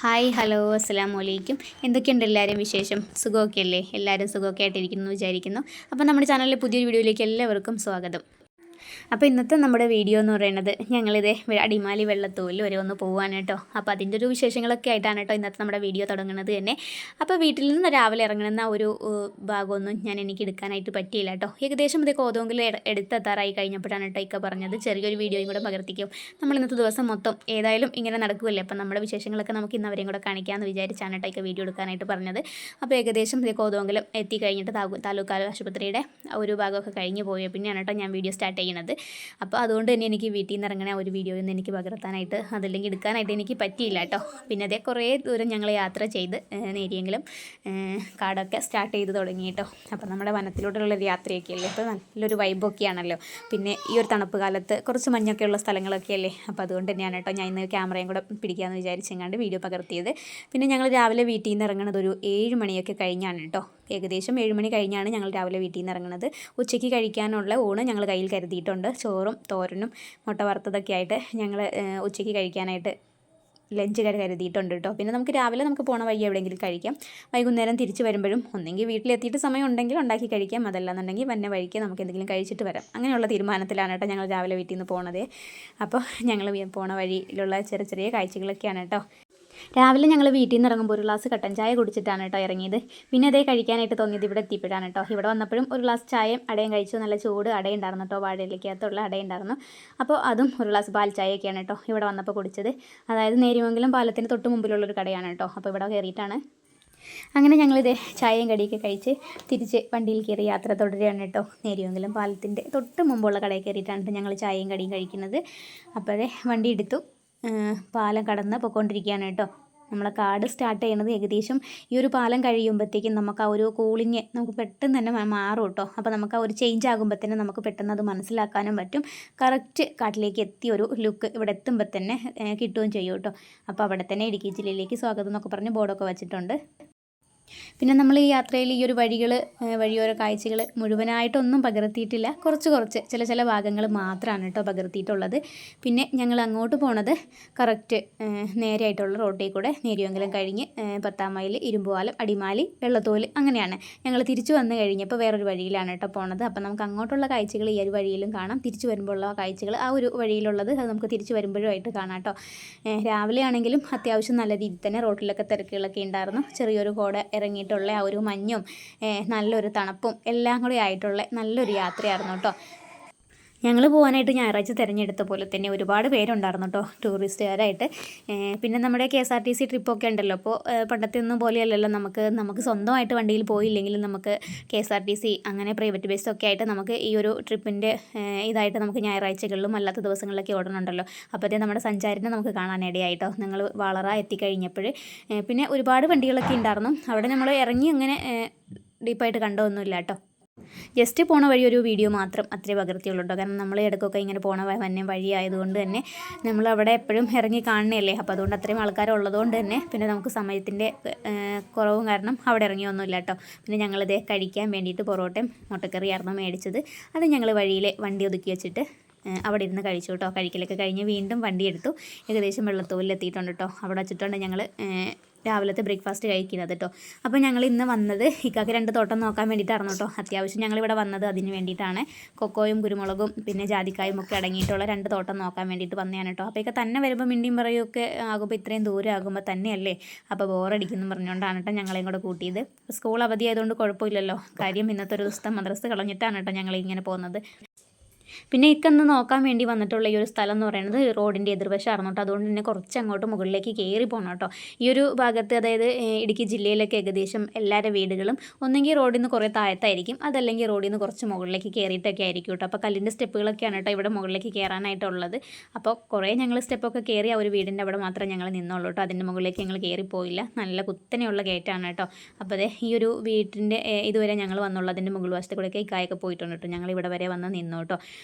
Hi hello അസ്സലാമു അലൈക്കും. എന്തൊക്കെയുണ്ട് എല്ലാവരും വിശേഷം? സുഖമൊക്കെ അല്ലേ? എല്ലാവരും സുഖമൊക്കെ ആയിട്ടിരിക്കുന്നു എന്ന് വിചാരിക്കുന്നു. അപ്പോൾ നമ്മുടെ ചാനലിലെ പുതിയൊരു വീഡിയോയിലേക്ക് എല്ലാവർക്കും സ്വാഗതം. അപ്പോൾ ഇന്നത്തെ നമ്മുടെ വീഡിയോ എന്ന് പറയുന്നത് ഞങ്ങളിതേ അടിമാലി വെള്ളത്തൂവൽ വരെ ഒന്ന് പോകാൻ കേട്ടോ. അപ്പോൾ അതിൻ്റെ ഒരു വിശേഷങ്ങളൊക്കെ ആയിട്ടാണ് കേട്ടോ ഇന്നത്തെ നമ്മുടെ വീഡിയോ തുടങ്ങുന്നത് തന്നെ. അപ്പോൾ വീട്ടിൽ നിന്ന് രാവിലെ ഇറങ്ങുന്ന ഒരു ഭാഗമൊന്നും എനിക്ക് എടുക്കാനായിട്ട് പറ്റിയില്ല കേട്ടോ. ഏകദേശം ഇത് കോതോങ്കിൽ എടുത്തെത്താറായി കഴിഞ്ഞപ്പോഴാണ് കേട്ടോ ഇക്ക പറഞ്ഞത് ചെറിയൊരു വീഡിയോയും കൂടെ പകർത്തിക്കും. നമ്മൾ ഇന്നത്തെ ദിവസം മൊത്തം ഏതായാലും ഇങ്ങനെ നടക്കുമല്ലേ, അപ്പം നമ്മുടെ വിശേഷങ്ങളൊക്കെ നമുക്ക് ഇന്ന് അവരെയും കൂടെ കാണിക്കാമെന്ന് വിചാരിച്ചാണ് കേട്ടോ ഇക്ക വീഡിയോ എടുക്കാനായിട്ട് പറഞ്ഞത്. അപ്പോൾ ഏകദേശം ഇത് കോതോങ്കലം എത്തി കഴിഞ്ഞിട്ട് താലൂക്ക് ആശുപത്രിയുടെ ഒരു ഭാഗമൊക്കെ കഴിഞ്ഞ് പോയ പിന്നെയാണ് കേട്ടോ ഞാൻ വീഡിയോ സ്റ്റാർട്ട് ചെയ്യുന്നത്. അപ്പോൾ അതുകൊണ്ട് തന്നെ എനിക്ക് വീട്ടിൽ നിന്ന് ഇറങ്ങണ ഒരു വീഡിയോയൊന്നും എനിക്ക് പകർത്താനായിട്ട് അതല്ലെങ്കിൽ എടുക്കാനായിട്ട് എനിക്ക് പറ്റിയില്ല കേട്ടോ. പിന്നെ അതേ കുറേ ദൂരം ഞങ്ങൾ യാത്ര ചെയ്ത് നേരിയെങ്കിലും കാടൊക്കെ സ്റ്റാർട്ട് ചെയ്ത് തുടങ്ങി കേട്ടോ. അപ്പോൾ നമ്മുടെ വനത്തിലോട്ടുള്ളൊരു യാത്രയൊക്കെ അല്ലേ, ഇപ്പോൾ നല്ലൊരു വൈബൊക്കെ ആണല്ലോ. പിന്നെ ഈ ഒരു തണുപ്പ് കാലത്ത് കുറച്ച് മഞ്ഞൊക്കെ ഉള്ള സ്ഥലങ്ങളൊക്കെ അല്ലേ. അപ്പോൾ അതുകൊണ്ട് തന്നെയാണ് കേട്ടോ ഞാൻ ഇന്ന് ക്യാമറയും കൂടെ പിടിക്കാമെന്ന് വിചാരിച്ചെങ്ങാണ്ട് വീഡിയോ പകർത്തിയത്. പിന്നെ ഞങ്ങൾ രാവിലെ വീട്ടിൽ നിന്ന് ഇറങ്ങുന്നത് ഒരു 7 മണിയൊക്കെ കഴിഞ്ഞാണ് കേട്ടോ. ഏകദേശം 7 മണി കഴിഞ്ഞാണ് ഞങ്ങൾ രാവിലെ വീട്ടിൽ നിന്ന് ഇറങ്ങുന്നത്. ഉച്ചയ്ക്ക് കഴിക്കാനുള്ള ഊണ് ഞങ്ങൾ കയ്യിൽ കരുതിയിട്ടുണ്ട്. ചോറും തോരനും മുട്ട വറുത്തതൊക്കെ ആയിട്ട് ഞങ്ങൾ ഉച്ചയ്ക്ക് കഴിക്കാനായിട്ട് ലഞ്ച് കരുതിയിട്ടുണ്ട് കേട്ടോ. പിന്നെ നമുക്ക് രാവിലെ പോണ വഴി എവിടെയെങ്കിലും കഴിക്കാം. വൈകുന്നേരം തിരിച്ച് വരുമ്പോഴും ഒന്നെങ്കിൽ വീട്ടിലെത്തിയിട്ട് സമയം ഉണ്ടെങ്കിൽ ഉണ്ടാക്കി കഴിക്കാം, അതല്ലാന്നുണ്ടെങ്കിൽ വന്ന വഴിക്ക് നമുക്ക് എന്തെങ്കിലും കഴിച്ചിട്ട് വരാം. അങ്ങനെയുള്ള തീരുമാനത്തിലാണ് കേട്ടോ ഞങ്ങൾ രാവിലെ വീട്ടിൽ നിന്ന് പോണത്. അപ്പോൾ ഞങ്ങൾ പോണ വഴിയിലുള്ള ചെറിയ ചെറിയ കാഴ്ചകളൊക്കെയാണ് കേട്ടോ. രാവിലെ ഞങ്ങൾ വീട്ടിൽ നിന്ന് ഇറങ്ങുമ്പോൾ ഒരു ഗ്ലാസ് കട്ടൻ ചായ കുടിച്ചിട്ടാണ് കേട്ടോ ഇറങ്ങിയത്. പിന്നെ അതേ കഴിക്കാനായിട്ട് തോന്നിയത് ഇവിടെ എത്തിയപ്പോഴാണ് കേട്ടോ. ഇവിടെ വന്നപ്പോഴും ഒരു ഗ്ലാസ് ചായയും അടയും കഴിച്ചു. നല്ല ചൂട് അടയുണ്ടായിരുന്നു കേട്ടോ, വാഴയിലേക്കകത്തുള്ള അടയുണ്ടായിരുന്നു. അപ്പോൾ അതും ഒരു ഗ്ലാസ് പാൽ ചായയൊക്കെയാണ് കേട്ടോ ഇവിടെ വന്നപ്പോൾ കുടിച്ചത്. അതായത് നേരിമംഗലം പാലത്തിന് തൊട്ട് മുമ്പിലുള്ളൊരു കടയാണ് കേട്ടോ. അപ്പോൾ ഇവിടെ കയറിയിട്ടാണ് അങ്ങനെ ഞങ്ങളിത് ചായയും കടിയൊക്കെ കഴിച്ച് തിരിച്ച് വണ്ടിയിൽ കയറി യാത്ര തുടരുകയാണ് കേട്ടോ. നേരിമംഗലം പാലത്തിൻ്റെ തൊട്ട് മുമ്പുള്ള കടയിൽ കയറിയിട്ടാണ് ഞങ്ങൾ ചായയും കടിയും കഴിക്കുന്നത്. അപ്പോൾ അതേ വണ്ടി എടുത്തു പാലം കടന്ന് പോയിക്കൊണ്ടിരിക്കുകയാണ് കേട്ടോ. നമ്മളെ കാട് സ്റ്റാർട്ട് ചെയ്യണത് ഏകദേശം ഈ ഒരു പാലം കഴിയുമ്പോഴത്തേക്കും നമുക്ക് ആ ഒരു കൂളിങ് നമുക്ക് പെട്ടെന്ന് തന്നെ മാറും കേട്ടോ. അപ്പോൾ നമുക്ക് ആ ഒരു ചേഞ്ച് ആകുമ്പോൾ തന്നെ നമുക്ക് പെട്ടെന്ന് അത് മനസ്സിലാക്കാനും പറ്റും. കറക്റ്റ് കാട്ടിലേക്ക് എത്തിയ ഒരു ലുക്ക് ഇവിടെ എത്തുമ്പോൾ തന്നെ കിട്ടുകയും ചെയ്യും കേട്ടോ. അപ്പോൾ അവിടെ തന്നെ ഇടുക്കി ജില്ലയിലേക്ക് സ്വാഗതം എന്നൊക്കെ പറഞ്ഞ് ബോർഡൊക്കെ വെച്ചിട്ടുണ്ട്. പിന്നെ നമ്മൾ ഈ യാത്രയിൽ ഈ ഒരു വഴിയോര കാഴ്ചകൾ മുഴുവനായിട്ടൊന്നും പകർത്തിയിട്ടില്ല. കുറച്ച് ചില ഭാഗങ്ങൾ മാത്രമാണ് കേട്ടോ പകർത്തിയിട്ടുള്ളത്. പിന്നെ ഞങ്ങൾ അങ്ങോട്ട് പോണത് കറക്റ്റ് നേരെയായിട്ടുള്ള റോഡിൽ കൂടെ നേരിയമംഗലം കഴിഞ്ഞ് 10-ാം മൈൽ ഇരുമ്പുപാലം അടിമാലി വെള്ളത്തോൽ അങ്ങനെയാണ്. ഞങ്ങൾ തിരിച്ചു വന്നു കഴിഞ്ഞപ്പോൾ വേറൊരു വഴിയിലാണ് കേട്ടോ പോണത്. അപ്പോൾ നമുക്ക് അങ്ങോട്ടുള്ള കാഴ്ചകൾ ഈ ഒരു വഴിയിലും കാണാം. തിരിച്ചു വരുമ്പോഴുള്ള കാഴ്ചകൾ ആ ഒരു വഴിയിലുള്ളത് അത് നമുക്ക് തിരിച്ചു വരുമ്പോഴുമായിട്ട് കാണാം കേട്ടോ. രാവിലെ ആണെങ്കിലും അത്യാവശ്യം നല്ല രീതിയിൽ തന്നെ റോഡിലൊക്കെ തിരക്കുകളൊക്കെ ഉണ്ടായിരുന്നു. ചെറിയൊരു കോട ഇറങ്ങിയിട്ടുള്ള ആ ഒരു മഞ്ഞും നല്ലൊരു തണുപ്പും എല്ലാം കൂടി ആയിട്ടുള്ള നല്ലൊരു യാത്രയായിരുന്നു കേട്ടോ. ഞങ്ങൾ പോകാനായിട്ട് ഞായറാഴ്ച തിരഞ്ഞെടുത്ത പോലെ തന്നെ ഒരുപാട് പേരുണ്ടായിരുന്നു കേട്ടോ ടൂറിസ്റ്റുകാരായിട്ട്. പിന്നെ നമ്മുടെ KSRTC ട്രിപ്പൊക്കെ ഉണ്ടല്ലോ. അപ്പോൾ പണ്ടത്തെ ഒന്നും പോലെയല്ലല്ലോ, നമുക്ക് സ്വന്തമായിട്ട് വണ്ടിയിൽ പോയില്ലെങ്കിലും നമുക്ക് KSRTC അങ്ങനെ പ്രൈവറ്റ് ബസ്സൊക്കെ ആയിട്ട് നമുക്ക് ഈ ഒരു ട്രിപ്പിൻ്റെ ഇതായിട്ട് നമുക്ക് ഞായറാഴ്ചകളിലും അല്ലാത്ത ദിവസങ്ങളിലൊക്കെ ഓടണുണ്ടല്ലോ. അപ്പോഴത്തേ നമ്മുടെ സഞ്ചാരിനെ നമുക്ക് കാണാനിടയായിട്ടോ ഞങ്ങൾ വളറ എത്തിക്കഴിഞ്ഞപ്പോൾ. പിന്നെ ഒരുപാട് വണ്ടികളൊക്കെ ഉണ്ടായിരുന്നു അവിടെ. നമ്മൾ ഇറങ്ങി അങ്ങനെ ഡീപ്പായിട്ട് കണ്ടതൊന്നുമില്ല കേട്ടോ. ജസ്റ്റ് പോണ വഴി ഒരു വീഡിയോ മാത്രം അത്രേ പകർത്തിയുള്ളൂ കേട്ടോ. കാരണം നമ്മൾ ഇടയ്ക്കൊക്കെ ഇങ്ങനെ പോണ വഴി ആയതുകൊണ്ട് തന്നെ നമ്മളവിടെ എപ്പോഴും ഇറങ്ങി കാണണമല്ലേ. അപ്പോൾ അതുകൊണ്ട് അത്രയും ആൾക്കാരുള്ളതുകൊണ്ട് തന്നെ പിന്നെ നമുക്ക് സമയത്തിൻ്റെ കുറവും കാരണം അവിടെ ഇറങ്ങിയൊന്നുമില്ല കേട്ടോ. പിന്നെ ഞങ്ങളിത് കഴിക്കാൻ വേണ്ടിയിട്ട് പൊറോട്ടയും മുട്ടക്കറിയായിരുന്നു മേടിച്ചത്. അത് ഞങ്ങൾ വഴിയിൽ വണ്ടി ഒതുക്കി വെച്ചിട്ട് അവിടെ ഇരുന്ന് കഴിച്ചു കേട്ടോ. കഴിക്കലൊക്കെ കഴിഞ്ഞ് വീണ്ടും വണ്ടി എടുത്തു. ഏകദേശം വെള്ളത്തോലിൽ എത്തിയിട്ടുണ്ട് കേട്ടോ. അവിടെ വെച്ചിട്ടുണ്ട് ഞങ്ങൾ രാവിലത്തെ ബ്രേക്ക്ഫാസ്റ്റ് കഴിക്കുന്നത് കേട്ടോ. അപ്പോൾ ഞങ്ങൾ ഇന്ന് വന്നത് ഇക്കാക്ക് 2 തോട്ടം നോക്കാൻ വേണ്ടിയിട്ടായിരുന്നു കേട്ടോ. അത്യാവശ്യം ഞങ്ങളിവിടെ വന്നത് അതിന് വേണ്ടിയിട്ടാണ്. കൊക്കോയും കുരുമുളകും പിന്നെ ജാതിക്കായും ഒക്കെ അടങ്ങിയിട്ടുള്ള 2 തോട്ടം നോക്കാൻ വേണ്ടിയിട്ട് വന്നതാണ് കേട്ടോ. അപ്പോൾ ഇക്ക തന്നെ വരുമ്പോൾ മിണ്ടിയും പറയുമൊക്കെ ആകുമ്പോൾ ഇത്രയും ദൂരം ആകുമ്പോൾ തന്നെയല്ലേ, അപ്പോൾ ബോറടിക്കുന്നു പറഞ്ഞുകൊണ്ടാണ് കേട്ടോ ഞങ്ങളെയും കൂടെ കൂട്ടിയത്. സ്കൂൾ അവധി ആയതുകൊണ്ട് കുഴപ്പമില്ലല്ലോ. കാര്യം ഇന്നത്തെ ഒരു ദിവസത്തെ മദ്രസ കളഞ്ഞിട്ടാണ് കേട്ടോ ഞങ്ങളിങ്ങനെ പോകുന്നത്. പിന്നെ ഇക്കന്ന് നോക്കാൻ വേണ്ടി വന്നിട്ടുള്ള ഈ ഒരു സ്ഥലം എന്ന് പറയുന്നത് റോഡിൻ്റെ എതിർവശമായിരുന്നു കേട്ടോ. അതുകൊണ്ട് തന്നെ കുറച്ച് അങ്ങോട്ട് മുകളിലേക്ക് കയറി പോകണം കേട്ടോ. ഈ ഒരു ഭാഗത്ത് അതായത് ഇടുക്കി ജില്ലയിലൊക്കെ ഏകദേശം എല്ലാവരുടെ വീടുകളും ഒന്നെങ്കിൽ റോഡിൽ നിന്ന് കുറേ താഴത്തായിരിക്കും, അതല്ലെങ്കിൽ റോഡിൽ നിന്ന് കുറച്ച് മുകളിലേക്ക് കയറിയിട്ടൊക്കെ ആയിരിക്കും കേട്ടോ. അപ്പോൾ കല്ലിൻ്റെ സ്റ്റെപ്പുകളൊക്കെയാണ് കേട്ടോ ഇവിടെ മുകളിലേക്ക് കയറാനായിട്ടുള്ളത്. അപ്പോൾ കുറേ ഞങ്ങൾ സ്റ്റെപ്പൊക്കെ കയറി ആ ഒരു വീടിൻ്റെ അവിടെ മാത്രമേ ഞങ്ങൾ നിന്നുള്ളൂ കേട്ടോ. അതിൻ്റെ മുകളിലേക്ക് ഞങ്ങൾ കയറിപ്പോയില്ല. നല്ല കുത്തനെയുള്ള ഗേറ്റാണ് കേട്ടോ. അപ്പോൾ അതെ ഈ ഒരു വീട്ടിൻ്റെ ഇതുവരെ ഞങ്ങൾ വന്നുള്ളൂ. അതിൻ്റെ മുകൾ വശത്ത് കൂടെയൊക്കെ ഈ കായൊക്കെ പോയിട്ടുണ്ട് കേട്ടോ. ഞങ്ങൾ ഇവിടെ വരെ വന്ന് നിന്നു കേട്ടോ.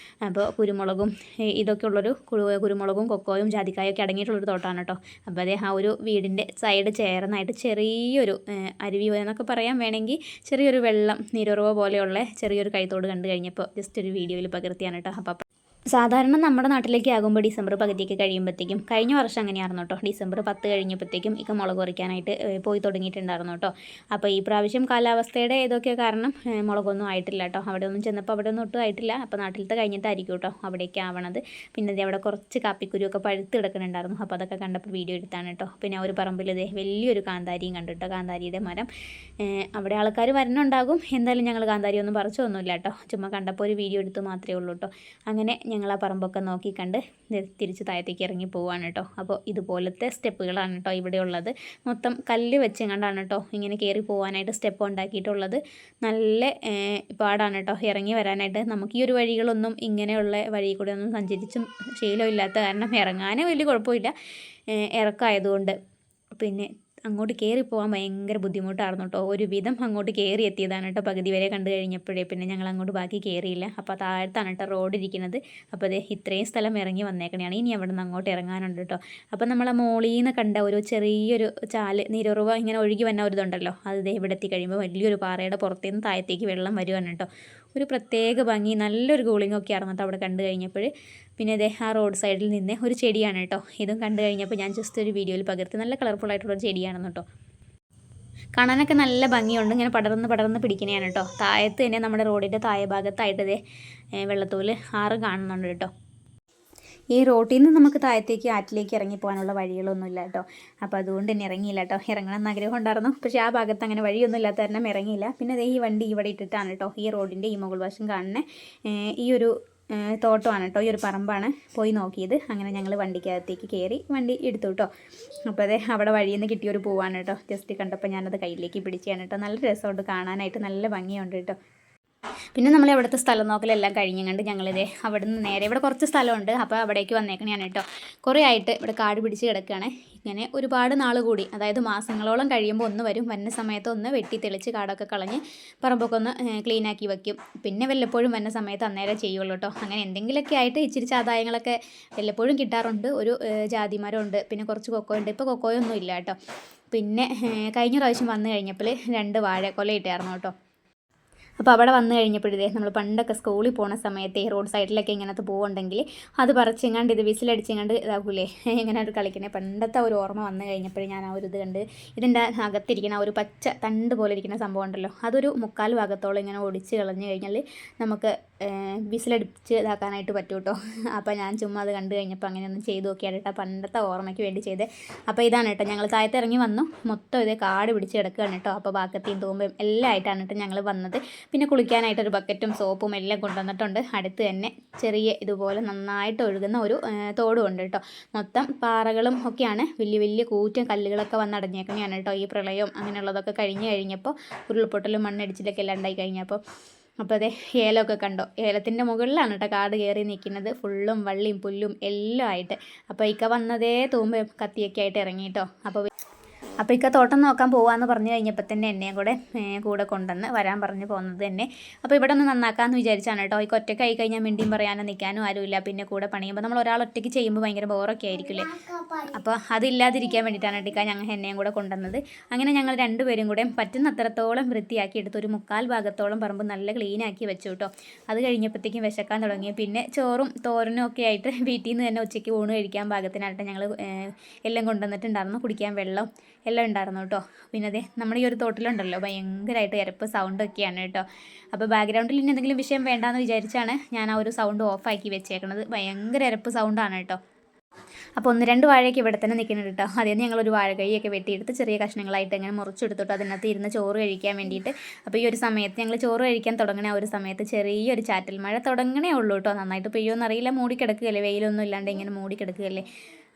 അപ്പോൾ കുരുമുളകും ഇതൊക്കെ ഉള്ളൊരു കുരുമുളകും കൊക്കോയും ജാതിക്കായൊക്കെ അടങ്ങിയിട്ടുള്ളൊരു തോട്ടമാണ് കേട്ടോ. അപ്പോൾ അതേ ആ ഒരു വീടിൻ്റെ സൈഡ് ചേർന്നായിട്ട് ചെറിയൊരു അരുവി എന്നൊക്കെ പറയാൻ വേണമെങ്കിൽ ചെറിയൊരു വെള്ളം നീരുറവ പോലെയുള്ള ചെറിയൊരു കൈത്തോട് കണ്ടു കഴിഞ്ഞപ്പോൾ ജസ്റ്റ് ഒരു വീഡിയോയിൽ പകർത്തിയാണ് കേട്ടോ. അപ്പോൾ സാധാരണ നമ്മുടെ നാട്ടിലേക്ക് ആകുമ്പോൾ ഡിസംബർ പകുതിയൊക്കെ കഴിയുമ്പോഴത്തേക്കും കഴിഞ്ഞ വർഷം അങ്ങനെയായിരുന്നു കേട്ടോ. ഡിസംബർ 10 കഴിഞ്ഞപ്പോഴത്തേക്കും മുളക് പറിക്കാനായിട്ട് പോയി തുടങ്ങിയിട്ടുണ്ടായിരുന്നു കേട്ടോ. അപ്പോൾ ഈ പ്രാവശ്യം കാലാവസ്ഥയുടെ ഏതൊക്കെയോ കാരണം മുളകൊന്നും ആയിട്ടില്ല കേട്ടോ. അവിടെ ഒന്നും ചെന്നപ്പോൾ അവിടെ ഒന്നും ഒട്ടും ആയിട്ടില്ല. അപ്പോൾ നാട്ടിലത്തെ കഴിഞ്ഞിട്ടായിരിക്കും കേട്ടോ അവിടേക്ക് ആവണത്. പിന്നെ അവിടെ കുറച്ച് കാപ്പിക്കുരുവൊക്കെ പഴുത്ത് കിടക്കുന്നുണ്ടായിരുന്നു. അപ്പോൾ അതൊക്കെ കണ്ടപ്പോൾ വീഡിയോ എടുത്താണ് കേട്ടോ. പിന്നെ ഒരു പറമ്പിൽ വലിയൊരു കാന്താരിയും കണ്ടു കേട്ടോ, കാന്താരിയുടെ മരം. അവിടെ ആൾക്കാർ വരുന്നുണ്ടാകും. എന്തായാലും ഞങ്ങൾ കാന്താരി ഒന്നും പറിച്ചൊന്നുമില്ല കേട്ടോ. ചുമ്മാ കണ്ടപ്പോൾ ഒരു വീഡിയോ എടുത്ത് മാത്രമേ ഉള്ളൂ കേട്ടോ. അങ്ങനെ ഞങ്ങൾ ആ പറമ്പൊക്കെ നോക്കി കണ്ട് തിരിച്ച് താഴത്തേക്ക് ഇറങ്ങി പോവാണ് കേട്ടോ. അപ്പോൾ ഇതുപോലത്തെ സ്റ്റെപ്പുകളാണ് കേട്ടോ ഇവിടെ ഉള്ളത്. മൊത്തം കല്ല് വെച്ചെങ്ങാണ്ടാണ് കേട്ടോ ഇങ്ങനെ കയറി പോകാനായിട്ട് സ്റ്റെപ്പ് ഉണ്ടാക്കിയിട്ടുള്ളത്. നല്ല പാടാണ് കേട്ടോ ഇറങ്ങി വരാനായിട്ട്. നമുക്ക് ഈ ഒരു വഴികളൊന്നും ഇങ്ങനെയുള്ള വഴി കൂടെ ഒന്നും സഞ്ചരിച്ചും ശീലമില്ലാത്ത കാരണം ഇറങ്ങാനേ വലിയ കുഴപ്പമില്ല, ഇറക്കമായതുകൊണ്ട്. പിന്നെ അങ്ങോട്ട് കയറി പോകാൻ ഭയങ്കര ബുദ്ധിമുട്ടായിരുന്നു കേട്ടോ. ഒരുവിധം അങ്ങോട്ട് കയറി എത്തിയതാണ് കേട്ടോ. പകുതി വരെ കണ്ടു കഴിഞ്ഞപ്പോഴേ പിന്നെ ഞങ്ങൾ അങ്ങോട്ട് ബാക്കി കയറിയില്ല. അപ്പോൾ താഴത്താണ് കേട്ടോ റോഡ് ഇരിക്കുന്നത്. അപ്പോൾ അത് ഇത്രയും സ്ഥലം ഇറങ്ങി വന്നേക്കണെയാണ്. ഇനി അവിടെ നിന്ന് അങ്ങോട്ട് ഇറങ്ങാനുണ്ട് കേട്ടോ. അപ്പോൾ നമ്മൾ ആ മോളിൽ നിന്ന് കണ്ട ഒരു ചെറിയൊരു ചാല് നീരുറവ ഇങ്ങനെ ഒഴുകി വന്ന ഒരു ഇതുണ്ടല്ലോ, അത് ഇവിടെ എത്തി കഴിയുമ്പോൾ വലിയൊരു പാറയുടെ പുറത്തുനിന്ന് താഴത്തേക്ക് വെള്ളം വരുവാണ് കേട്ടോ. ഒരു പ്രത്യേക ഭംഗി, നല്ലൊരു കൂളിംഗ് ഒക്കെ ആയിരുന്നു കേട്ടോ അവിടെ കണ്ടു കഴിഞ്ഞപ്പോൾ. പിന്നെ ആ റോഡ് സൈഡിൽ നിന്ന് ഒരു ചെടിയാണ് കേട്ടോ. ഇതും കണ്ടു കഴിഞ്ഞപ്പോൾ ഞാൻ ജസ്റ്റ് ഒരു വീഡിയോയിൽ പകർത്തി. നല്ല കളർഫുള്ളായിട്ടുള്ള ചെടിയാണെന്ന് കേട്ടോ. കാണാനൊക്കെ നല്ല ഭംഗിയുണ്ട്. ഇങ്ങനെ പടർന്ന് പിടിക്കണയാണ് കേട്ടോ. താഴത്ത് തന്നെ നമ്മുടെ റോഡിൻ്റെ താഴെ ഭാഗത്തായിട്ട് വെള്ളത്തൂല് ആറ് കാണുന്നുണ്ട് കേട്ടോ. ഈ റോട്ടിൽ നിന്ന് നമുക്ക് താഴത്തേക്ക് ആറ്റിലേക്ക് ഇറങ്ങി പോകാനുള്ള വഴികളൊന്നുമില്ല കേട്ടോ. അപ്പോൾ അതുകൊണ്ട് തന്നെ ഇറങ്ങിയില്ല കേട്ടോ. ഇറങ്ങണം എന്ന് ആഗ്രഹം ഉണ്ടായിരുന്നു, പക്ഷേ ആ ഭാഗത്ത് അങ്ങനെ വഴിയൊന്നും ഇല്ലാത്ത കാരണം ഇറങ്ങിയില്ല. പിന്നെ ഈ വണ്ടി ഇവിടെ ഇട്ടിട്ടാണ് കേട്ടോ ഈ റോഡിൻ്റെ ഈ മുകൾ വശം കാണുന്ന ഈ ഒരു തോട്ടമാണ് കേട്ടോ, ഈ ഒരു പറമ്പാണ് പോയി നോക്കിയത്. അങ്ങനെ ഞങ്ങൾ വണ്ടിക്കകത്തേക്ക് കയറി വണ്ടി എടുത്തു കേട്ടോ. അപ്പോൾ അവിടെ വഴിയിൽ നിന്ന് കിട്ടിയൊരു പൂവാണ് കേട്ടോ. ജസ്റ്റ് കണ്ടപ്പോൾ ഞാനത് കയ്യിലേക്ക് പിടിച്ചാണ് കേട്ടോ. നല്ല രസമുണ്ട് കാണാനായിട്ട്, നല്ല ഭംഗിയുണ്ട് കേട്ടോ. പിന്നെ നമ്മൾ ഇവിടുത്തെ സ്ഥലം നോക്കലെല്ലാം കഴിഞ്ഞുകൊണ്ട് ഞങ്ങളിതേ അവിടെ നിന്ന് നേരെ ഇവിടെ കുറച്ച് സ്ഥലമുണ്ട്. അപ്പോൾ അവിടേക്ക് വന്നേക്കണയാണ് കേട്ടോ. കുറേ ആയിട്ട് ഇവിടെ കാട് പിടിച്ച് കിടക്കുകയാണ്. ഇങ്ങനെ ഒരുപാട് നാൾ കൂടി, അതായത് മാസങ്ങളോളം കഴിയുമ്പോൾ ഒന്ന് വരും. വന്ന സമയത്ത് ഒന്ന് വെട്ടി തെളിച്ച് കാടൊക്കെ കളഞ്ഞ് പറമ്പൊക്കെ ഒന്ന് ക്ലീനാക്കി വയ്ക്കും. പിന്നെ വല്ലപ്പോഴും വന്ന സമയത്ത് അന്നേരം ചെയ്യുള്ളൂ കേട്ടോ. അങ്ങനെ എന്തെങ്കിലുമൊക്കെ ആയിട്ട് ഇച്ചിരി ആദായങ്ങളൊക്കെ വല്ലപ്പോഴും കിട്ടാറുണ്ട്. ഒരു ജാതിമരമുണ്ട്, പിന്നെ കുറച്ച് കൊക്കോയുണ്ട്. ഇപ്പോൾ കൊക്കോയൊന്നും ഇല്ല കേട്ടോ. പിന്നെ കഴിഞ്ഞ പ്രാവശ്യം വന്നു കഴിഞ്ഞപ്പോൾ 2 വാഴക്കൊല ഇട്ടായിരുന്നു കേട്ടോ. അപ്പോൾ അവിടെ വന്നു കഴിഞ്ഞപ്പോഴേ നമ്മൾ പണ്ടൊക്കെ സ്കൂളിൽ പോണ സമയത്ത് റോഡ് സൈഡിലൊക്കെ ഇങ്ങനത്തെ പൂവുണ്ടെങ്കിൽ അത് പറിച്ചെങ്ങാണ്ട് ഇത് വിസിലടിച്ചെങ്ങാണ്ട് ഇതാക്കൂലേ, ഇങ്ങനെ ഒരു കളിക്കണേ പണ്ടത്തെ ഒരു ഓർമ്മ വന്നു കഴിഞ്ഞപ്പോഴും ഞാൻ ആ ഒരു ഇത് കണ്ട്. ഇതിൻ്റെ അകത്തിരിക്കുന്ന ഒരു പച്ച തണ്ട് പോലെ ഇരിക്കുന്ന സംഭവം ഉണ്ടല്ലോ, അതൊരു 3/4 ഭാഗത്തോളം ഇങ്ങനെ ഒടിച്ച് കളഞ്ഞു കഴിഞ്ഞാൽ നമുക്ക് വിസിലടിച്ച് ഇതാക്കാനായിട്ട് പറ്റും കേട്ടോ. അപ്പോൾ ഞാൻ ചുമ്മാ അത് കണ്ടു കഴിഞ്ഞപ്പോൾ അങ്ങനെ ഒന്ന് ചെയ്ത് നോക്കിയാണ് കേട്ടോ, പണ്ടത്തെ ഓർമ്മയ്ക്ക് വേണ്ടി ചെയ്ത്. അപ്പോൾ ഇതാണ് കേട്ടോ, ഞങ്ങൾ താഴത്ത് ഇറങ്ങി വന്നു. മൊത്തം ഇത് കാട് പിടിച്ച് കിടക്കുകയാണ് കേട്ടോ. അപ്പോൾ ബാക്കത്തിയും തൂമ്പയും എല്ലാം ആയിട്ടാണ് കേട്ടോ ഞങ്ങൾ വന്നത്. പിന്നെ കുളിക്കാനായിട്ടൊരു ബക്കറ്റും സോപ്പും എല്ലാം കൊണ്ടുവന്നിട്ടുണ്ട്. അടുത്ത് തന്നെ ചെറിയ ഇതുപോലെ നന്നായിട്ട് ഒഴുകുന്ന ഒരു തോടും ഉണ്ട് കേട്ടോ. മൊത്തം പാറകളും ഒക്കെയാണ്, വലിയ വലിയ കൂറ്റൻ കല്ലുകളൊക്കെ വന്നടഞ്ഞേക്കണെയാണ് കേട്ടോ. ഈ പ്രളയം അങ്ങനെയുള്ളതൊക്കെ കഴിഞ്ഞപ്പോൾ ഉരുൾപൊട്ടലും മണ്ണടിച്ചിലൊക്കെ എല്ലാം ഉണ്ടായി കഴിഞ്ഞപ്പോൾ. അപ്പോൾ അതെ ഏലമൊക്കെ കണ്ടോ, ഏലത്തിൻ്റെ മുകളിലാണ് കേട്ടോ കാട് കയറി നിൽക്കുന്നത്. ഫുള്ളും വള്ളിയും പുല്ലും എല്ലാം ആയിട്ട്. അപ്പോൾ ഇക്ക വന്നതേ തൂമ്പ കത്തിയൊക്കെ ആയിട്ട് ഇറങ്ങി കേട്ടോ. അപ്പോൾ ഇക്ക തോട്ടം നോക്കാൻ പോകാമെന്ന് പറഞ്ഞു കഴിഞ്ഞപ്പോൾ തന്നെ എന്നെയും കൂടെ കൊണ്ടുവന്ന് വരാൻ പറഞ്ഞു പോകുന്നത് തന്നെ. അപ്പോൾ ഇവിടെ ഒന്ന് നന്നാക്കാമെന്ന് വിചാരിച്ചാണ് കേട്ടോ. ഈ ഒറ്റയ്ക്ക് ആയി കഴിഞ്ഞാൽ മിണ്ടിയും പറയാനും നിൽക്കാനും ആരുമില്ല. പിന്നെ കൂടെ പണിയുമ്പോൾ നമ്മൾ ഒരാൾ ഒറ്റയ്ക്ക് ചെയ്യുമ്പോൾ ഭയങ്കര ബോറൊക്കെ ആയിരിക്കില്ലേ. അപ്പോൾ അതില്ലാതിരിക്കാൻ വേണ്ടിയിട്ടാണ് കേട്ടോ ഞങ്ങൾ എന്നെയും കൂടെ കൊണ്ടുവന്നത്. അങ്ങനെ ഞങ്ങൾ 2 പേരും കൂടെ പറ്റുന്നത്രത്തോളം വൃത്തിയാക്കി എടുത്ത് ഒരു 3/4 ഭാഗത്തോളം പറമ്പ് നല്ല ക്ലീനാക്കി വെച്ചു കേട്ടോ. അത് കഴിഞ്ഞപ്പോഴത്തേക്കും വിശക്കാൻ തുടങ്ങി. പിന്നെ ചോറും തോരനും ഒക്കെ ആയിട്ട് വീട്ടിൽ നിന്ന് തന്നെ ഉച്ചയ്ക്ക് ഊണ് കഴിക്കാൻ പാകത്തിനായിട്ട് ഞങ്ങൾ എല്ലാം കൊണ്ടുവന്നിട്ടുണ്ടായിരുന്നു. കുടിക്കാൻ വെള്ളം എല്ലാം ഉണ്ടായിരുന്നു കേട്ടോ. പിന്നെ അതെ നമ്മുടെ ഈ ഒരു തോട്ടിലുണ്ടല്ലോ ഭയങ്കരമായിട്ട് ഇരപ്പ് സൗണ്ടൊക്കെയാണ് കേട്ടോ. അപ്പോൾ ബാക്ക്ഗ്രൗണ്ടിൽ ഇനി എന്തെങ്കിലും വിഷയം വേണ്ടാന്ന് വിചാരിച്ചാണ് ഞാൻ ആ ഒരു സൗണ്ട് ഓഫാക്കി വെച്ചേക്കണത്. ഭയങ്കര ഇരപ്പ് സൗണ്ടാണ് കേട്ടോ. അപ്പോൾ 1-2 വാഴയൊക്കെ ഇവിടെ തന്നെ നിൽക്കുന്നുണ്ട് കേട്ടോ. അതിൽ ഞങ്ങളൊരു വാഴകഴിയൊക്കെ വെട്ടിയെടുത്ത് ചെറിയ കഷ്ണങ്ങളായിട്ട് ഇങ്ങനെ മുറിച്ചെടുത്തിട്ട് അതിനകത്ത് ഇരുന്ന് ചോറ് കഴിക്കാൻ വേണ്ടിയിട്ട്. അപ്പോൾ ഈ ഒരു സമയത്ത് ഞങ്ങൾ ചോറ് കഴിക്കാൻ തുടങ്ങണ ആ ഒരു സമയത്ത് ചെറിയൊരു ചാറ്റൽ മഴ തുടങ്ങണേ ഉള്ളൂ കേട്ടോ. നന്നായിട്ട് പെയ്യുമെന്നറിയില്ല, മൂടിക്കിടക്കുകയല്ലേ, വെയിലൊന്നും ഇല്ലാണ്ട് ഇങ്ങനെ മൂടിക്കിടക്കുകയല്ലേ.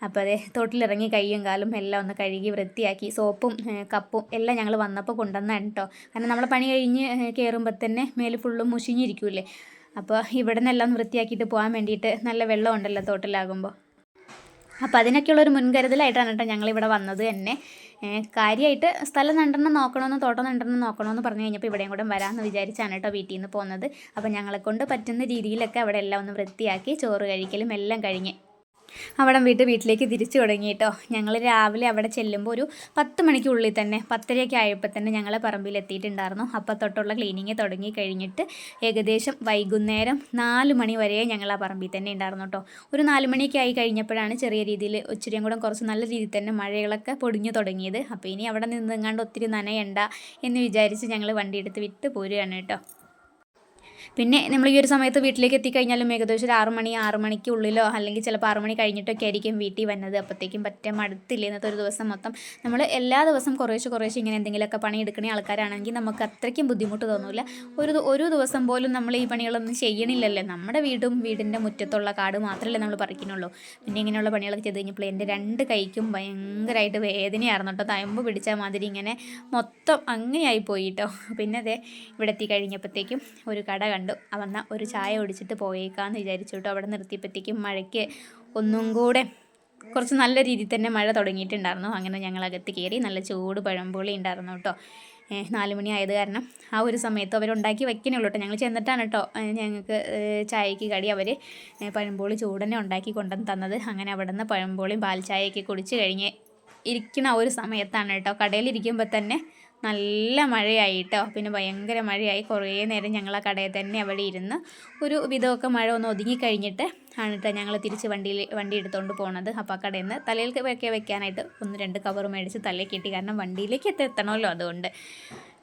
അപ്പോൾ അതേ തോട്ടിലിറങ്ങി കയ്യും കാലും എല്ലാം ഒന്ന് കഴുകി വൃത്തിയാക്കി സോപ്പും കപ്പും എല്ലാം ഞങ്ങൾ വന്നപ്പോൾ കൊണ്ടുവന്നാണ് കേട്ടോ. കാരണം നമ്മളെ പണി കഴിഞ്ഞ് കയറുമ്പോൾ തന്നെ മേല് ഫുള്ളും മുഷിഞ്ഞിരിക്കൂലേ. അപ്പോൾ ഇവിടെ നിന്നെല്ലാം വൃത്തിയാക്കിയിട്ട് പോകാൻ വേണ്ടിയിട്ട് നല്ല വെള്ളം ഉണ്ടല്ലോ തോട്ടിലാകുമ്പോൾ. അപ്പോൾ അതിനൊക്കെയുള്ളൊരു മുൻകരുതലായിട്ടാണ് കേട്ടോ ഞങ്ങളിവിടെ വന്നത് തന്നെ. കാര്യമായിട്ട് സ്ഥലം രണ്ടെണ്ണം നോക്കണമെന്ന്, തോട്ടം രണ്ടെണ്ണം നോക്കണമെന്ന് പറഞ്ഞു കഴിഞ്ഞപ്പോൾ ഇവിടെയും കൂടെ വരാമെന്ന് വിചാരിച്ചാണ് കേട്ടോ വീട്ടിൽ നിന്ന് പോകുന്നത്. അപ്പോൾ ഞങ്ങളെക്കൊണ്ട് പറ്റുന്ന രീതിയിലൊക്കെ അവിടെ എല്ലാം ഒന്ന് വൃത്തിയാക്കി ചോറ് കഴിക്കലും എല്ലാം കഴിഞ്ഞ് അവിടം വിട്ട് വീട്ടിലേക്ക് തിരിച്ചു തുടങ്ങി കേട്ടോ. ഞങ്ങൾ രാവിലെ അവിടെ ചെല്ലുമ്പോൾ ഒരു 10 മണിക്കുള്ളിൽ തന്നെ 10:30 ആയപ്പോൾ തന്നെ ഞങ്ങൾ പറമ്പിൽ എത്തിയിട്ടുണ്ടായിരുന്നു. അപ്പോൾ തൊട്ടുള്ള ക്ലീനിങ് തുടങ്ങി കഴിഞ്ഞിട്ട് ഏകദേശം വൈകുന്നേരം 4 മണി വരെ ഞങ്ങൾ ആ പറമ്പിൽ തന്നെ ഉണ്ടായിരുന്നു കേട്ടോ. ഒരു 4 മണിയൊക്കെ ആയി കഴിഞ്ഞപ്പോഴാണ് ചെറിയ രീതിയിൽ ഇച്ചിരിയും കൂടെ കുറച്ച് നല്ല രീതിയിൽ തന്നെ മഴകളൊക്കെ പൊടിഞ്ഞു തുടങ്ങിയത്. അപ്പോൾ ഇനി അവിടെ നിന്നെങ്ങാണ്ട് ഒത്തിരി നനയണ്ട എന്ന് വിചാരിച്ച് ഞങ്ങൾ വണ്ടി എടുത്ത് വിട്ട് പോരുകയാണ് കേട്ടോ. പിന്നെ നമ്മൾ ഈ ഒരു സമയത്ത് വീട്ടിലേക്ക് എത്തിക്കഴിഞ്ഞാലും ഏകദേശം ഒരു 6 മണിക്ക് ഉള്ളിലോ അല്ലെങ്കിൽ ചിലപ്പോൾ 6 മണി കഴിഞ്ഞിട്ടൊക്കെ ആയിരിക്കും വീട്ടിൽ വന്നത്. അപ്പോഴത്തേക്കും പറ്റേ മടുത്തില്ല ഇന്നത്തെ ഒരു ദിവസം മൊത്തം. നമ്മൾ എല്ലാ ദിവസം കുറേശ്ശെ ഇങ്ങനെ എന്തെങ്കിലുമൊക്കെ പണി എടുക്കുന്ന ആൾക്കാരാണെങ്കിൽ നമുക്ക് അത്രയ്ക്കും ബുദ്ധിമുട്ട് തോന്നില്ല. ഒരു ദിവസം പോലും നമ്മൾ ഈ പണികളൊന്നും ചെയ്യണില്ലല്ലേ. നമ്മുടെ വീടിൻ്റെ മുറ്റത്തുള്ള കാട് മാത്രമല്ലേ നമ്മൾ പറിക്കുന്നുള്ളൂ. പിന്നെ ഇങ്ങനെയുള്ള പണികളൊക്കെ ചെയ്ത് കഴിഞ്ഞപ്പോൾ എൻ്റെ 2 കൈക്കും ഭയങ്കരമായിട്ട് വേദനയായിരുന്നു കേട്ടോ. തയമ്പ് പിടിച്ച മാതിരി ഇങ്ങനെ മൊത്തം അങ്ങനെയായി പോയി കേട്ടോ. പിന്നെ അതെ ഇവിടെ എത്തി കഴിഞ്ഞപ്പോഴത്തേക്കും ഒരു കട കണ്ടു. വന്നാൽ ഒരു ചായ കുടിച്ചിട്ട് പോയേക്കാമെന്ന് വിചാരിച്ചു കേട്ടോ. അവിടെ നിർത്തിയപ്പോഴത്തേക്കും മഴയ്ക്ക് ഒന്നും കൂടെ കുറച്ച് നല്ല രീതിയിൽ തന്നെ മഴ തുടങ്ങിയിട്ടുണ്ടായിരുന്നു. അങ്ങനെ ഞങ്ങൾ അകത്ത് കയറി. നല്ല ചൂട് പഴംപൊളി ഉണ്ടായിരുന്നു കേട്ടോ. 4 മണി ആയത് കാരണം ആ ഒരു സമയത്ത് അവരുണ്ടാക്കി വയ്ക്കണുള്ളൂ കേട്ടോ. ഞങ്ങൾ ചെന്നിട്ടാണ് കേട്ടോ ഞങ്ങൾക്ക് ചായക്ക് കടി അവർ പഴംപൊളി ചൂടനെ ഉണ്ടാക്കി കൊണ്ടുവന്ന് തന്നത്. അങ്ങനെ അവിടെ നിന്ന് പഴംപൊളിയും പാൽ ചായയൊക്കെ കുടിച്ച് കഴിഞ്ഞ് ഇരിക്കുന്ന ആ ഒരു സമയത്താണ് കേട്ടോ കടയിലിരിക്കുമ്പോൾ തന്നെ നല്ല മഴയായി കേട്ടോ. പിന്നെ ഭയങ്കര മഴയായി. കുറേ നേരം ഞങ്ങൾ ആ കടയിൽ തന്നെ അവിടെ ഇരുന്ന് ഒരു വിധമൊക്കെ മഴ ഒന്ന് ഒതുങ്ങി കഴിഞ്ഞിട്ട് ആണ് കേട്ടോ ഞങ്ങൾ തിരിച്ച് വണ്ടി എടുത്തുകൊണ്ട് പോണത്. അപ്പോൾ ആ കടയിൽ നിന്ന് തലയിൽ വെക്കാനായിട്ട് 1-2 കവർ മേടിച്ച് തലയിൽ കെട്ടി. കാരണം വണ്ടിയിലേക്ക് എത്തണമല്ലോ, അതുകൊണ്ട്.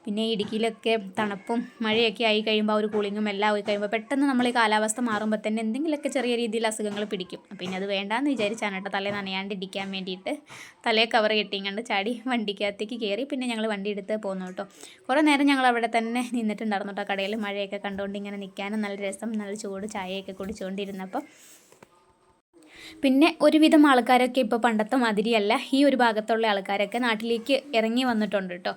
പിന്നെ ഇടുക്കിയിലൊക്കെ തണുപ്പും മഴയൊക്കെ ആയി കഴിയുമ്പോൾ ആ ഒരു കൂളിങ്ങും എല്ലാം ആയി കഴിയുമ്പോൾ പെട്ടെന്ന് നമ്മൾ ഈ കാലാവസ്ഥ മാറുമ്പോൾ തന്നെ എന്തെങ്കിലുമൊക്കെ ചെറിയ രീതിയിൽ അസുഖങ്ങൾ പിടിക്കും. പിന്നെ അത് വേണ്ടാന്ന് വിചാരിച്ചാണ് കേട്ടോ തലേ നനയാണ്ടിരിക്കാൻ വേണ്ടിയിട്ട് തലയെ കവർ കെട്ടിങ്ങണ്ട് ചാടി വണ്ടിക്കകത്തേക്ക് കയറി. പിന്നെ ഞങ്ങൾ വണ്ടി എടുത്ത് പോന്നു കേട്ടോ. കുറേ നേരം ഞങ്ങൾ അവിടെ തന്നെ നിന്നിട്ടുണ്ടായിരുന്നു കേട്ടോ കടയിൽ. മഴയൊക്കെ കണ്ടുകൊണ്ട് ഇങ്ങനെ നിൽക്കാനും നല്ല രസം, നല്ല ചൂട് ചായയൊക്കെ കുടിച്ചുകൊണ്ടിരുന്നപ്പോൾ. പിന്നെ ഒരുവിധം ആൾക്കാരൊക്കെ ഇപ്പോൾ പണ്ടത്തെ മാതിരിയല്ല. ഈ ഒരു ഭാഗത്തുള്ള ആൾക്കാരൊക്കെ നാട്ടിലേക്ക് ഇറങ്ങി വന്നിട്ടുണ്ട് കേട്ടോ.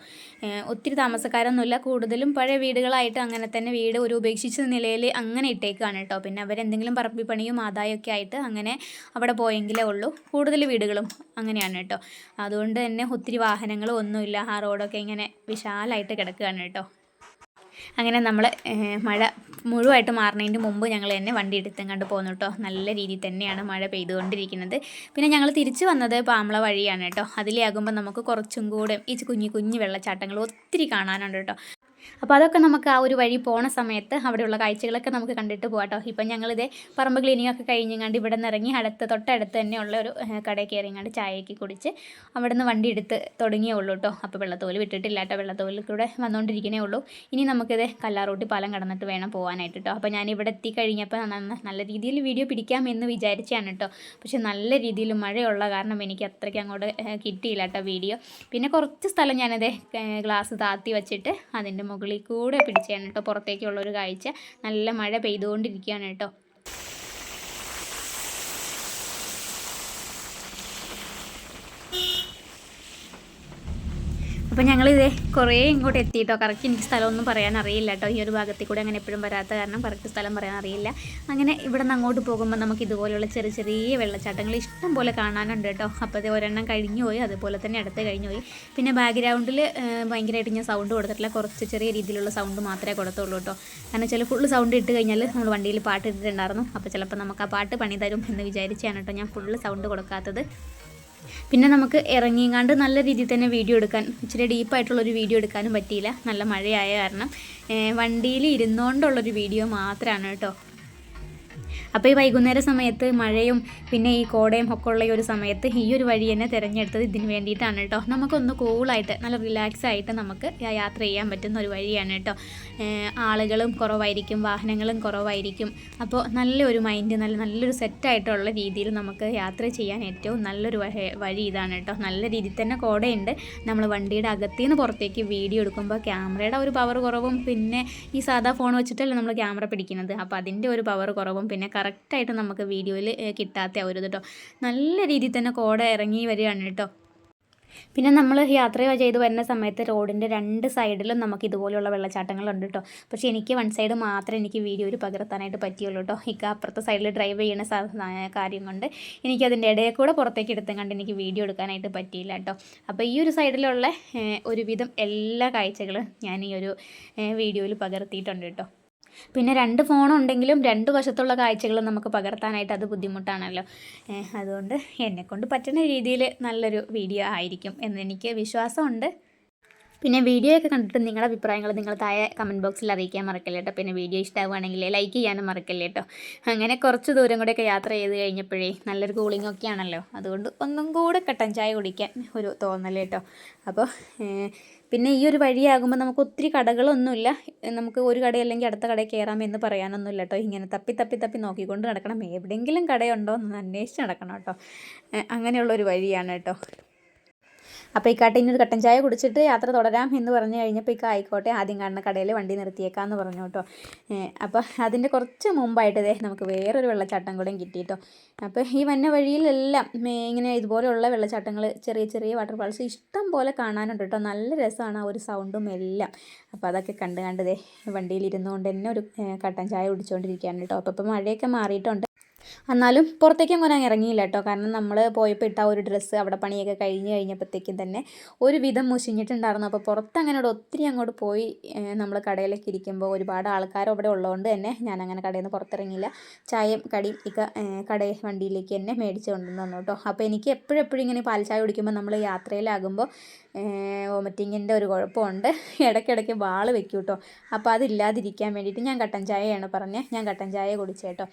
ഒത്തിരി താമസക്കാരൊന്നുമില്ല. കൂടുതലും പഴയ വീടുകളായിട്ട് അങ്ങനെ തന്നെ വീട് ഒരു ഉപേക്ഷിച്ച നിലയിൽ അങ്ങനെ ഇട്ടേക്കാണ് കേട്ടോ. പിന്നെ അവരെന്തെങ്കിലും പറമ്പിപ്പണിയും ആദായമൊക്കെ ആയിട്ട് അങ്ങനെ അവിടെ പോയെങ്കിലേ ഉള്ളൂ. കൂടുതൽ വീടുകളും അങ്ങനെയാണ് കേട്ടോ. അതുകൊണ്ട് തന്നെ ഒത്തിരി വാഹനങ്ങളും ഒന്നുമില്ല. ആ റോഡൊക്കെ ഇങ്ങനെ വിശാലമായിട്ട് കിടക്കുകയാണ് കേട്ടോ. അങ്ങനെ നമ്മൾ മഴ മുഴുവനായിട്ട് മാറുന്നതിന് മുമ്പ് ഞങ്ങൾ തന്നെ വണ്ടി എടുത്തെങ്ങാണ്ട് പോന്നു കേട്ടോ. നല്ല രീതിയിൽ തന്നെയാണ് മഴ പെയ്തുകൊണ്ടിരിക്കുന്നത്. പിന്നെ ഞങ്ങൾ തിരിച്ചു വന്നത് പാമ്പള വഴിയാണ് കേട്ടോ. അതിലേ ആകുമ്പോൾ നമുക്ക് കുറച്ചും കൂടെ ഈ കുഞ്ഞു വെള്ളച്ചാട്ടങ്ങൾ ഒത്തിരി കാണാനുണ്ട് കേട്ടോ. അപ്പോൾ അതൊക്കെ നമുക്ക് ആ ഒരു വഴി പോണ സമയത്ത് അവിടെയുള്ള കാഴ്ചകളൊക്കെ നമുക്ക് കണ്ടിട്ട് പോകാട്ടോ. ഇപ്പം ഞങ്ങളിതേ പറമ്പ് ക്ലീനിങ് ഒക്കെ കഴിഞ്ഞങ്ങാണ്ട് ഇവിടെ നിന്ന് ഇറങ്ങി തൊട്ടടുത്ത് തന്നെയുള്ള ഒരു കടയിൽ കയറിങ്ങാണ്ട് ചായയൊക്കെ കുടിച്ച് അവിടെ നിന്ന് വണ്ടി എടുത്ത് തുടങ്ങിയേ ഉള്ളൂ കേട്ടോ. അപ്പോൾ വെള്ളത്തോല് വിട്ടിട്ടില്ല കേട്ടോ. വെള്ളത്തോലിൽ കൂടെ വന്നുകൊണ്ടിരിക്കണേ ഉള്ളൂ. ഇനി നമുക്കിത് കല്ലാറൂട്ടി പാലം കടന്നിട്ട് വേണം പോകാനായിട്ട് കേട്ടോ. അപ്പോൾ ഞാൻ ഇവിടെ എത്തിക്കഴിഞ്ഞപ്പോൾ നല്ല രീതിയിൽ വീഡിയോ പിടിക്കാമെന്ന് വിചാരിച്ചാണ് കേട്ടോ. പക്ഷേ നല്ല രീതിയിൽ മഴയുള്ള കാരണം എനിക്ക് അത്രയ്ക്ക് അങ്ങോട്ട് കിട്ടിയില്ല കേട്ടോ വീഡിയോ. പിന്നെ കുറച്ച് സ്ഥലം ഞാനത് ഗ്ലാസ് താത്തി വെച്ചിട്ട് അതിൻ്റെ മുകളിൽ കൂടെ പിടിച്ചാണ് കേട്ടോ പുറത്തേക്കുള്ളൊരു കാഴ്ച. നല്ല മഴ പെയ്തുകൊണ്ടിരിക്കുകയാണ് കേട്ടോ. അപ്പോൾ ഞങ്ങളിതേ കുറേ ഇങ്ങോട്ട് എത്തിയിട്ടോ. കറക്റ്റ് എനിക്ക് സ്ഥലമൊന്നും പറയാൻ അറിയില്ല കേട്ടോ. ഈ ഒരു ഭാഗത്തിൽ കൂടെ അങ്ങനെ എപ്പോഴും വരാത്ത കാരണം കറക്റ്റ് സ്ഥലം പറയാൻ അറിയില്ല. അങ്ങനെ ഇവിടെ നിന്ന് അങ്ങോട്ട് പോകുമ്പോൾ നമുക്ക് ഇതുപോലെയുള്ള ചെറിയ വെള്ളച്ചാട്ടങ്ങൾ ഇഷ്ടം പോലെ കാണാനുണ്ട് കേട്ടോ. അപ്പോൾ അത് ഒരെണ്ണം കഴിഞ്ഞു പോയി, അതുപോലെ തന്നെ അടുത്ത് കഴിഞ്ഞു പോയി. പിന്നെ ബാക്ക്ഗ്രൗണ്ടിൽ ഭയങ്കരമായിട്ട് ഞാൻ സൗണ്ട് കൊടുത്തിട്ടില്ല. കുറച്ച് ചെറിയ രീതിയിലുള്ള സൗണ്ട് മാത്രമേ കൊടുത്തുള്ളൂ കേട്ടോ. കാരണം ചില ഫുള്ള് സൗണ്ട് ഇട്ട് കഴിഞ്ഞാൽ നമ്മൾ വണ്ടിയിൽ പാട്ട് ഇട്ടിട്ടുണ്ടായിരുന്നു. അപ്പോൾ ചിലപ്പോൾ നമുക്ക് ആ പാട്ട് പണി തരും എന്ന് വിചാരിച്ചാണ് കേട്ടോ ഞാൻ ഫുള്ള് സൗണ്ട് കൊടുക്കാത്തത്. പിന്നെ നമുക്ക് ഇറങ്ങിങ്ങാണ്ട് നല്ല രീതിയിൽ തന്നെ വീഡിയോ എടുക്കാൻ, ഇച്ചിരി ഡീപ്പായിട്ടുള്ളൊരു വീഡിയോ എടുക്കാനും പറ്റിയില്ല. നല്ല മഴയായ കാരണം വണ്ടിയിൽ ഇരുന്നുകൊണ്ടുള്ളൊരു വീഡിയോ മാത്രമാണ് കേട്ടോ. അപ്പോൾ ഈ വൈകുന്നേര സമയത്ത് മഴയും പിന്നെ ഈ കോടയും ഒക്കെ ഉള്ള ഈ ഒരു സമയത്ത് ഈ ഒരു വഴി തന്നെ തിരഞ്ഞെടുത്തത് ഇതിന് വേണ്ടിയിട്ടാണ് കേട്ടോ. നമുക്കൊന്ന് കൂളായിട്ട് നല്ല റിലാക്സ് ആയിട്ട് നമുക്ക് യാത്ര ചെയ്യാൻ പറ്റുന്ന ഒരു വഴിയാണ് കേട്ടോ. ആളുകളും കുറവായിരിക്കും, വാഹനങ്ങളും കുറവായിരിക്കും. അപ്പോൾ നല്ലൊരു മൈൻഡ് നല്ലൊരു സെറ്റായിട്ടുള്ള രീതിയിൽ നമുക്ക് യാത്ര ചെയ്യാൻ ഏറ്റവും നല്ലൊരു വഴി ഇതാണ് കേട്ടോ. നല്ല രീതിയിൽ തന്നെ കോടയുണ്ട്. നമ്മൾ വണ്ടിയുടെ അകത്തു നിന്ന് പുറത്തേക്ക് വീഡിയോ എടുക്കുമ്പോൾ ക്യാമറയുടെ ഒരു പവർ കുറവും, പിന്നെ ഈ സാധാ ഫോൺ വെച്ചിട്ടല്ലേ നമ്മൾ ക്യാമറ പിടിക്കുന്നത്. അപ്പോൾ അതിൻ്റെ ഒരു പവർ കുറവും, പിന്നെ കറക്റ്റായിട്ട് നമുക്ക് വീഡിയോയിൽ കിട്ടാത്ത ഒരു കേട്ടോ. നല്ല രീതിയിൽ തന്നെ കോട ഇറങ്ങി വരികയാണ് കേട്ടോ. പിന്നെ നമ്മൾ യാത്ര ചെയ്ത് വരുന്ന സമയത്ത് റോഡിൻ്റെ 2 സൈഡിലും നമുക്ക് ഇതുപോലെയുള്ള വെള്ളച്ചാട്ടങ്ങളുണ്ട് കേട്ടോ. പക്ഷേ എനിക്ക് 1 സൈഡ് മാത്രമേ എനിക്ക് വീഡിയോയിൽ പകർത്താനായിട്ട് പറ്റിയുള്ളൂ കേട്ടോ. അപ്പുറത്തെ സൈഡിൽ ഡ്രൈവ് ചെയ്യുന്ന കാര്യം കൊണ്ട് എനിക്കതിൻ്റെ ഇടയിൽ കൂടെ പുറത്തേക്ക് എടുത്തും കണ്ട് എനിക്ക് വീഡിയോ എടുക്കാനായിട്ട് പറ്റിയില്ല കേട്ടോ. അപ്പോൾ ഈ ഒരു സൈഡിലുള്ള ഒരുവിധം എല്ലാ കാഴ്ചകളും ഞാൻ ഈ ഒരു വീഡിയോയിൽ പകർത്തിയിട്ടുണ്ട് കേട്ടോ. പിന്നെ 2 ഫോണുണ്ടെങ്കിലും 2 വശത്തുള്ള കാഴ്ചകൾ നമുക്ക് പകർത്താനായിട്ട് അത് ബുദ്ധിമുട്ടാണല്ലോ. അതുകൊണ്ട് എന്നെക്കൊണ്ട് പറ്റുന്ന രീതിയിൽ നല്ലൊരു വീഡിയോ ആയിരിക്കും എന്നെനിക്ക് വിശ്വാസമുണ്ട്. പിന്നെ വീഡിയോ ഒക്കെ കണ്ടിട്ട് നിങ്ങളുടെ അഭിപ്രായങ്ങൾ നിങ്ങൾ താഴെ കമൻറ്റ് ബോക്സിൽ അറിയിക്കാൻ മറക്കല്ലേ കേട്ടോ. പിന്നെ വീഡിയോ ഇഷ്ടമാവുകയാണെങ്കിൽ ലൈക്ക് ചെയ്യാനും മറക്കല്ലേ കേട്ടോ. അങ്ങനെ കുറച്ച് ദൂരം കൂടെയൊക്കെ യാത്ര ചെയ്ത് കഴിഞ്ഞപ്പോഴേ നല്ലൊരു കൂളിംഗ് ഒക്കെ ആണല്ലോ, അതുകൊണ്ട് ഒന്നും കൂടെ കട്ടൻ ചായ കുടിക്കാൻ ഒരു തോന്നൽ കേട്ടോ. അപ്പോൾ പിന്നെ ഈ ഒരു വഴിയാകുമ്പോൾ നമുക്ക് ഒത്തിരി കടകളൊന്നുമില്ല, നമുക്ക് ഒരു കടയല്ലെങ്കിൽ അടുത്ത കടയിൽ കയറാമെന്ന് പറയാനൊന്നുമില്ല കേട്ടോ. ഇങ്ങനെ തപ്പി തപ്പി തപ്പി നോക്കിക്കൊണ്ട് നടക്കണം, എവിടെയെങ്കിലും കടയുണ്ടോ എന്ന് അന്വേഷിച്ച് നടക്കണം കേട്ടോ. അങ്ങനെയുള്ളൊരു വഴിയാണ് കേട്ടോ. അപ്പോൾ ഈ കാട്ടിൽ ഒരു കട്ടൻ ചായ കുടിച്ചിട്ട് യാത്ര തുടരാം എന്ന് പറഞ്ഞു കഴിഞ്ഞപ്പോൾ ആയിക്കോട്ടെ, ആദ്യം കാണുന്ന കടയിൽ വണ്ടി നിർത്തിയേക്കാമെന്ന് പറഞ്ഞു കേട്ടോ. അപ്പോൾ അതിൻ്റെ കുറച്ച് മുമ്പായിട്ട് നമുക്ക് വേറൊരു വെള്ളച്ചാട്ടം കൂടെയും കിട്ടി കേട്ടോ. അപ്പോൾ ഈ വന്ന വഴിയിലെല്ലാം ഇങ്ങനെ ഇതുപോലെയുള്ള വെള്ളച്ചാട്ടങ്ങൾ, ചെറിയ ചെറിയ വാട്ടർഫാൾസ് ഇഷ്ടം പോലെ കാണാനുണ്ട് കേട്ടോ. നല്ല രസമാണ് ആ ഒരു സൗണ്ടും എല്ലാം. അപ്പോൾ അതൊക്കെ കണ്ട് വണ്ടിയിൽ ഇരുന്നുകൊണ്ട് തന്നെ ഒരു കട്ടൻ ചായ കുടിച്ചുകൊണ്ടിരിക്കുകയാണ് കേട്ടോ. അപ്പോൾ മഴയൊക്കെ മാറിയിട്ടുണ്ട്, എന്നാലും പുറത്തേക്ക് അങ്ങനെ ഇറങ്ങിയില്ല കേട്ടോ. കാരണം നമ്മൾ പോയപ്പോൾ ഇട്ട ഒരു ഡ്രസ്സ് അവിടെ പണിയൊക്കെ കഴിഞ്ഞപ്പോഴത്തേക്കും തന്നെ ഒരു വിധം മുഷിഞ്ഞിട്ടുണ്ടായിരുന്നു. അപ്പോൾ പുറത്തങ്ങനെ ഒത്തിരി അങ്ങോട്ട് പോയി നമ്മൾ കടയിലേക്ക് ഇരിക്കുമ്പോൾ ഒരുപാട് ആൾക്കാർ അവിടെ ഉള്ളതുകൊണ്ട് തന്നെ ഞാനങ്ങനെ കടയിൽ നിന്ന് പുറത്തിറങ്ങിയില്ല. ചായയും കടിയും കടയിൽ വണ്ടിയിലേക്ക് തന്നെ മേടിച്ച് കൊണ്ടുവന്നു കേട്ടോ. അപ്പോൾ എനിക്ക് എപ്പോഴും ഇങ്ങനെ പാൽ ചായ കുടിക്കുമ്പോൾ നമ്മൾ യാത്രയിലാകുമ്പോൾ വോമിറ്റിങ്ങിൻ്റെ ഒരു കുഴപ്പമുണ്ട്, ഇടയ്ക്കിടയ്ക്ക് വാള് വെക്കും കേട്ടോ. അപ്പോൾ അതില്ലാതിരിക്കാൻ വേണ്ടിയിട്ട് ഞാൻ കട്ടൻ ചായയാണ് പറഞ്ഞത്, ഞാൻ കട്ടൻ ചായ കുടിച്ചു കേട്ടോ.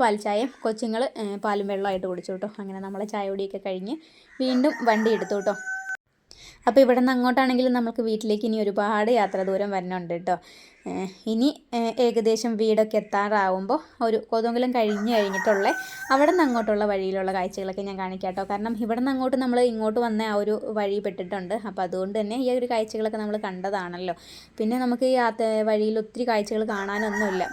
പാൽ ചായ, കൊച്ചുങ്ങൾ പാലും വെള്ളമായിട്ട് കുടിച്ചു കേട്ടോ. അങ്ങനെ നമ്മളെ ചായ കുടിയൊക്കെ കഴിഞ്ഞ് വീണ്ടും വണ്ടി എടുത്തു കേട്ടോ. അപ്പോൾ ഇവിടെ നിന്ന് അങ്ങോട്ടാണെങ്കിലും നമുക്ക് വീട്ടിലേക്ക് ഇനി ഒരുപാട് യാത്ര ദൂരം വരുന്നുണ്ട് കേട്ടോ. ഇനി ഏകദേശം വീടൊക്കെ എത്താറാവുമ്പോൾ ഒരു കോതമംഗലം കഴിഞ്ഞിട്ടുള്ള അവിടെ നിന്ന് അങ്ങോട്ടുള്ള വഴിയിലുള്ള കാഴ്ചകളൊക്കെ ഞാൻ കാണിക്കാം കേട്ടോ. കാരണം ഇവിടെ നിന്ന് അങ്ങോട്ട് നമ്മൾ ഇങ്ങോട്ട് വന്ന ആ ഒരു വഴി പെട്ടിട്ടുണ്ട്. അപ്പോൾ അതുകൊണ്ട് തന്നെ ഈ ഒരു കാഴ്ചകളൊക്കെ നമ്മൾ കണ്ടതാണല്ലോ. പിന്നെ നമുക്ക് ഈ വഴിയിൽ ഒത്തിരി കാഴ്ചകൾ കാണാനൊന്നുമില്ല.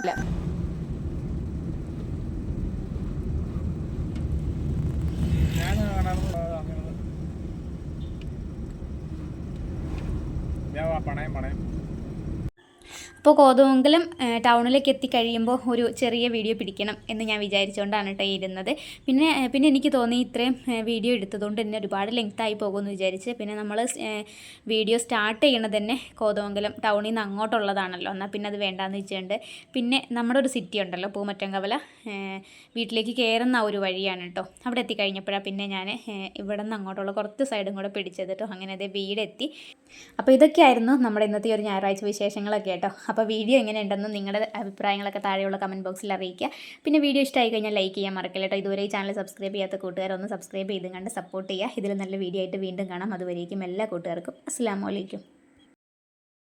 അപ്പോൾ കോതമംഗലം ടൗണിലേക്ക് എത്തിക്കഴിയുമ്പോൾ ഒരു ചെറിയ വീഡിയോ പിടിക്കണം എന്ന് ഞാൻ വിചാരിച്ചുകൊണ്ടാണ് കേട്ടോ ഇരുന്നത്. പിന്നെ എനിക്ക് തോന്നി ഇത്രയും വീഡിയോ എടുത്തതുകൊണ്ട് തന്നെ ഒരുപാട് ലെങ്ത്തായി പോകുമെന്ന് വിചാരിച്ച്. പിന്നെ നമ്മൾ വീഡിയോ സ്റ്റാർട്ട് ചെയ്യണത് തന്നെ കോതമംഗലം ടൗണിൽ നിന്ന് അങ്ങോട്ടുള്ളതാണല്ലോ, എന്നാൽ പിന്നെ അത് വേണ്ടാന്ന് വെച്ചിട്ടുണ്ട്. പിന്നെ നമ്മുടെ ഒരു സിറ്റി ഉണ്ടല്ലോ പൂമറ്റംകവല, വീട്ടിലേക്ക് കയറുന്ന ഒരു വഴിയാണ് കേട്ടോ. അവിടെ എത്തിക്കഴിഞ്ഞപ്പോഴാണ് പിന്നെ ഞാൻ ഇവിടെ നിന്ന് അങ്ങോട്ടുള്ള കുറച്ച് സൈഡും കൂടെ പിടിച്ചത് കേട്ടോ. അങ്ങനെ അതേ വീടെത്തി. അപ്പോൾ ഇതൊക്കെയായിരുന്നു നമ്മുടെ ഇന്നത്തെ ഒരു ഞായറാഴ്ച വിശേഷങ്ങളൊക്കെ കേട്ടോ. അപ്പോൾ വീഡിയോ എങ്ങനെയുണ്ടെന്ന് നിങ്ങളുടെ അഭിപ്രായങ്ങളൊക്കെ താഴെയുള്ള കമൻറ്റ് ബോക്സിൽ അറിയിക്കുക. പിന്നെ വീഡിയോ ഇഷ്ടമായി കഴിഞ്ഞാൽ ലൈക്ക് ചെയ്യാൻ മറക്കില്ല കേട്ടോ. ഇതുവരെ ഈ ചാനൽ സബ്സ്ക്രൈബ് ചെയ്യാത്ത കൂട്ടുകാരൊന്ന് സബ്സ്ക്രൈബ് ചെയ്ത് കണ്ട് സപ്പോർട്ട് ചെയ്യുക. ഇതിൽ നല്ല വീഡിയോ ആയിട്ട് വീണ്ടും കാണാം. അതുവരേക്കും എല്ലാ കൂട്ടുകാർക്കും അസ്സലാമു അലൈക്കും.